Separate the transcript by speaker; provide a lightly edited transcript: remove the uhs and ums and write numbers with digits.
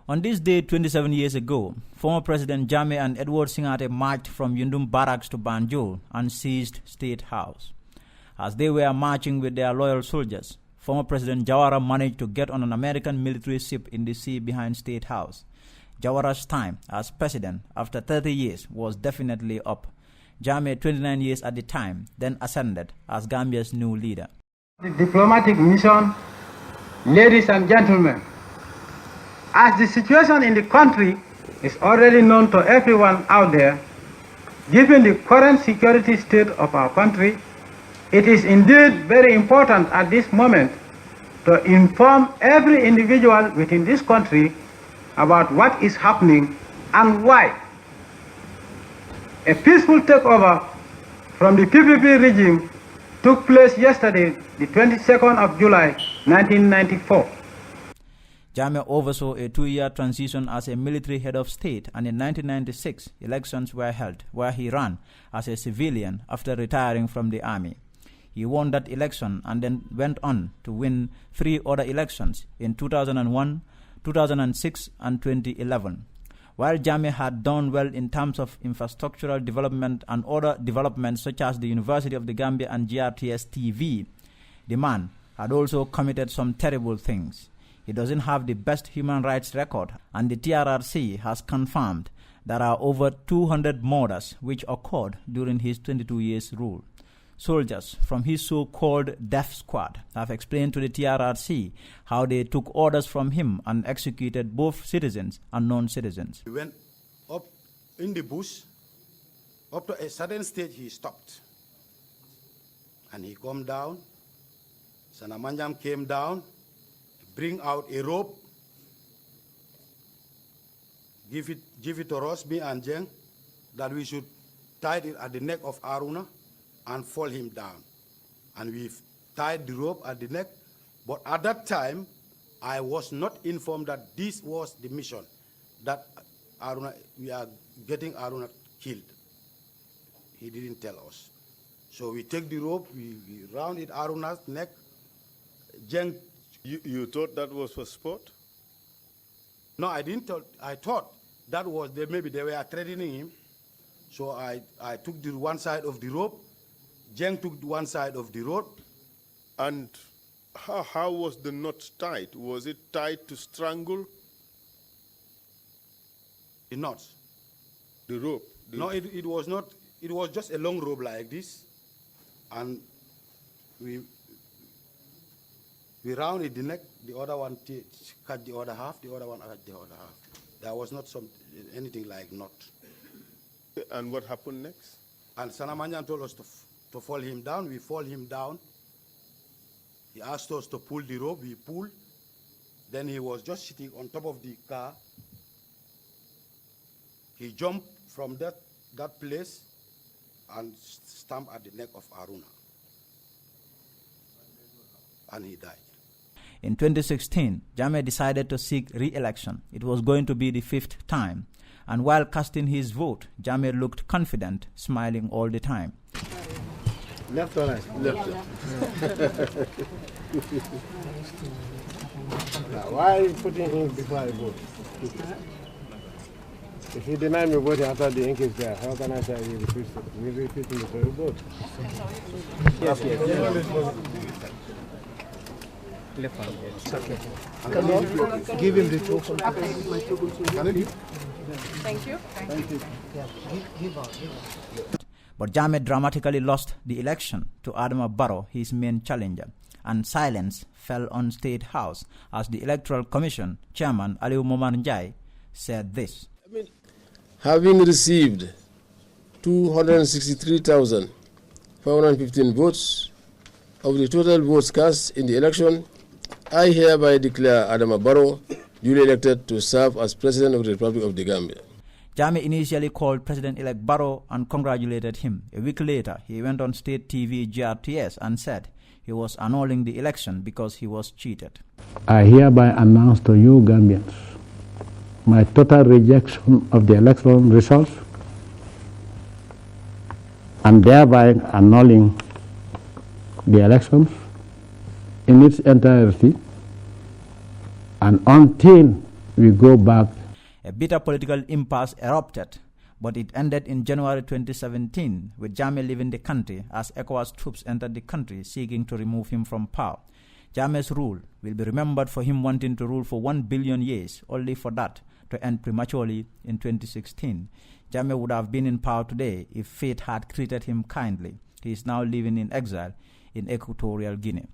Speaker 1: On this day 27 years ago, former President Jammeh and Edward Singate marched from Yundum Barracks to Banjul and seized State House. As they were marching with their loyal soldiers, former President Jawara managed to get on an American military ship in the sea behind State House. Jawara's time as president after 30 years was definitely up. Jammeh, 29 years at the time, then ascended as Gambia's new leader.
Speaker 2: The diplomatic mission, ladies and gentlemen, as the situation in the country is already known to everyone out there, given the current security state of our country, it is indeed very important at this moment to inform every individual within this country about what is happening and why. A peaceful takeover from the PPP regime took place yesterday, the 22nd of July, 1994.
Speaker 1: Jammeh oversaw a 2-year transition as a military head of state, and in 1996, elections were held, where he ran as a civilian after retiring from the army. He won that election and then went on to win 3 other elections in 2001, 2006, and 2011. While Jammeh had done well in terms of infrastructural development and other developments such as the University of the Gambia and GRTS TV, the man had also committed some terrible things. He doesn't have the best human rights record, and the TRRC has confirmed there are over 200 murders which occurred during his 22 years rule. Soldiers from his so-called death squad have explained to the TRRC how they took orders from him and executed both citizens and non-citizens.
Speaker 3: He went up in the bush, up to a certain stage he stopped. And he come down, Sanamanjam came down, bring out a rope, give it to us, me and Jeng, that we should tie it at the neck of Aruna and fall him down. And we tied the rope at the neck, but at that time, I was not informed that this was the mission, that Aruna, we are getting Aruna killed. He didn't tell us. So we take the rope, we round it Aruna's neck. Jeng.
Speaker 4: You thought that was for sport?
Speaker 3: No, I didn't. I thought that was, maybe they were threatening him. So I took the one side of the rope. Jeng took one side of the rope.
Speaker 4: And how was the knot tied? Was it tied to strangle?
Speaker 3: The knots.
Speaker 4: The rope?
Speaker 3: No, it was not. It was just a long rope like this. And we rounded the neck, the other one cut the other half, the other one cut the other half. There was not anything like knot.
Speaker 4: And what happened next?
Speaker 3: And Sanamanjan told us to fall him down. We fall him down. He asked us to pull the rope. We pulled. Then he was just sitting on top of the car. He jumped from that place and stamped at the neck of Aruna. And he died.
Speaker 1: In 2016, Jammeh decided to seek re-election. It was going to be the 5th time. And while casting his vote, Jammeh looked confident, smiling all the time.
Speaker 5: Left or right?
Speaker 4: Left.
Speaker 5: Why are you putting him before I vote? If you deny me voting after the ink is there, how can I say you repeat him before you vote? Yes.
Speaker 2: Left hand.
Speaker 5: It's okay. Give him the token.
Speaker 6: Thank you.
Speaker 1: But Jammeh dramatically lost the election to Adama Barrow, his main challenger, and silence fell on State House as the Electoral Commission Chairman Aliu Momar Njai said this.
Speaker 7: Having received 263,515 votes of the total votes cast in the election, I hereby declare Adama Barrow duly elected to serve as President of the Republic of the Gambia.
Speaker 1: Jammeh initially called President-elect Barrow and congratulated him. A week later, he went on state TV GRTS and said he was annulling the election because he was cheated.
Speaker 8: I hereby announce to you Gambians my total rejection of the electoral results and thereby annulling the elections in its entirety, and until we go back.
Speaker 1: A bitter political impasse erupted, but it ended in January 2017 with Jammeh leaving the country as ECOWAS troops entered the country seeking to remove him from power. Jammeh's rule will be remembered for him wanting to rule for 1 billion years, only for that to end prematurely in 2016. Jammeh would have been in power today if fate had treated him kindly. He is now living in exile in Equatorial Guinea.